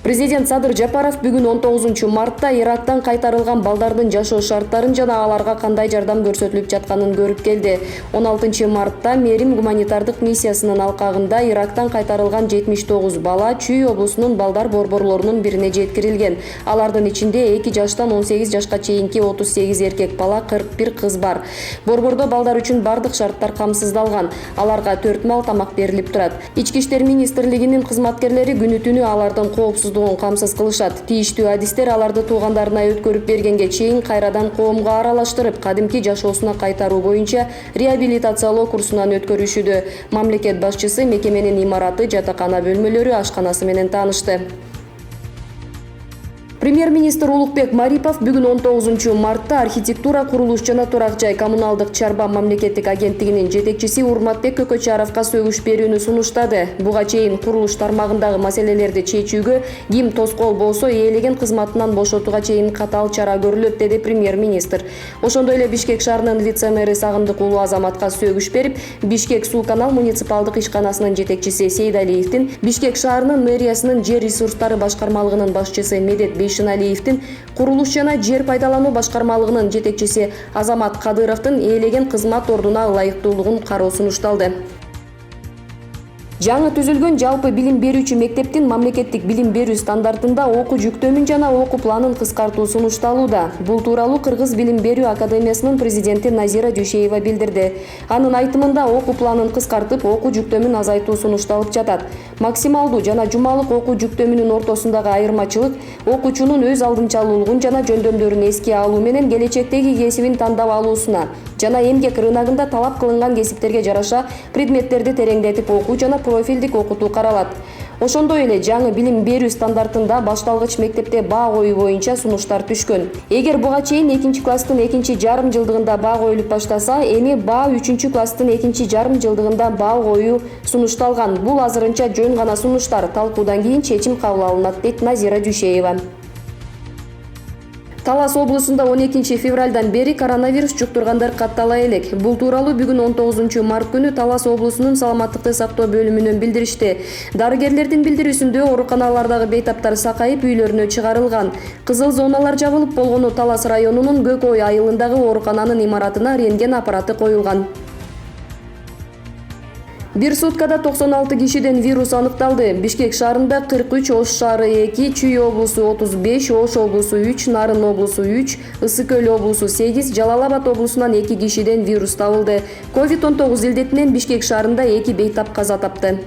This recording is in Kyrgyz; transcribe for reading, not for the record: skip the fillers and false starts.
Президент Садыр Жапаров бүгүн 19 мартта Ирактан кайтарылган балдардын жашоо шарттарын жана аларга кандай жардам көрсөтүлүп жатканын көрүп келди. 16 мартта Мерим гуманитардык миссиясынын алкагында Ирактан кайтарылган 79 бала Чүй облусунун балдар борборлорунун бирине жеткирилген. Алардын ичинде 2 жаштан 18 жашка чейинки 38 эркек бала, 41 кыз бар. Борбордо балдар үчүн бардык шарттар камсыздалган. Аларга 4 мал тамак берилип турат. Ички иштер министрлигинин кызматкерлери күнү-түнү алардын коопсуздугун камсыз кылышат. Тийиштүү адистер аларды туугандарына өткөрүп бергенге чейин кайрадан коомго аралаштырып, кадимки жашоосуна кайтаруу боюнча реабилитациялоо курсунан өткөрүшүүдө. Мамлекет башчысы мекеменин имараты, жатакана бөлмөлөрү, ашканасы менен таанышты. Премьер-министр Улукбек Марипов бүгүн 19 мартта архитектура, курулуш жана турак жай коммуналдык чарба мамлекеттик агенттигинин жетекчиси Урматбек Көкөчаровго сөгүш берүүнү сунуштады. Буга чейин курулуш тармагындагы маселелерди чечүүгө ким тоскоол болсо ээлеген кызматынан бошотууга чейин катаал чара көрүлөт, деди премьер-министр. Ошондой эле Бишкек шаарынын вице-мэри Сагындык Улуу Азаматка сөгүш берип, Бишкек суу канал муниципалдык ишканасынын жетекчиси Сейдалиевдин, Бишкек шаарынын мэриясынын жер ресурстары башкармалыгынын башчысы Медет Бейшеналиевдин, курулуш жана жер пайдалануу башкармалыгынын жетекчиси Азамат Кадыровдун ээлеген кызмат ордуна ылайыктуулугун кароо сунушталды. Жаңы түзүлгөн жалпы билим берүүчү мектептин мамлекеттик билим берүү стандартында окуу жүктөмүн жана окуу планын кыскартуу сунушталууда. Бул тууралуу Кыргыз билим берүү академиясынын президенти Назира Дүйшеева билдирди. Анын айтымында окуу планын кыскартып, окуу жүктөмүн азайтуу сунушталып жатат. Максималдуу жана жумалык окуу жүктөмүнүн ортосундагы айырмачылык окуучунун өз алдынчалуулугун жана жөндөмдөрүн эске алуу менен келечектеги кесибин тандап алуусуна жана эмгек рыногунда талап кылынган кесиптерге жараша предметтерди тереңдетип окуу жана профилдик окутуу каралат. Ошондой эле жаңы билим берүү стандартында башталгыч мектепте баа коюу боюнча сунуштар түшкөн. Эгер буга чейин 2-класстын 2-жарым жылдыгында баа коюлуп баштаса, эми баа 3-класстын 2-жарым жылдыгында баа коюу сунушталган. Бул азырынча жөн гана сунуштар. Талкуудан кийин чечим кабыл алынат, дейт Назира Дүйшеева. Талас облусунда 12 февралдан бери коронавирус жуктургандар каттала элек. Бул тууралуу бүгүн 19 март күнү Талас облусунун саламаттыкты сактоо бөлүмүнөн билдиришти. Дарыгерлердин билдирүүсүндө ооруканалардагы бейтаптар сакайып үйлөрүнө чыгарылган. Кызыл зоналар жабылып болгону Талас районунун Көк Ой айылындагы оорукананын имаратына рентген аппараты коюлган. Бир суткада 96 кишиден вирус аныкталды. Бишкек шаарында 43, Ош шаары 2, Чүй облусу 35, Ош облусу 3, Нарын облусу 3, Ысык Көл облусу 8, Жалал Абад облусунан 2 кишиден вирус табылды. COVID-19 илдетинен Бишкек шаарында 2 бейтап каза тапты.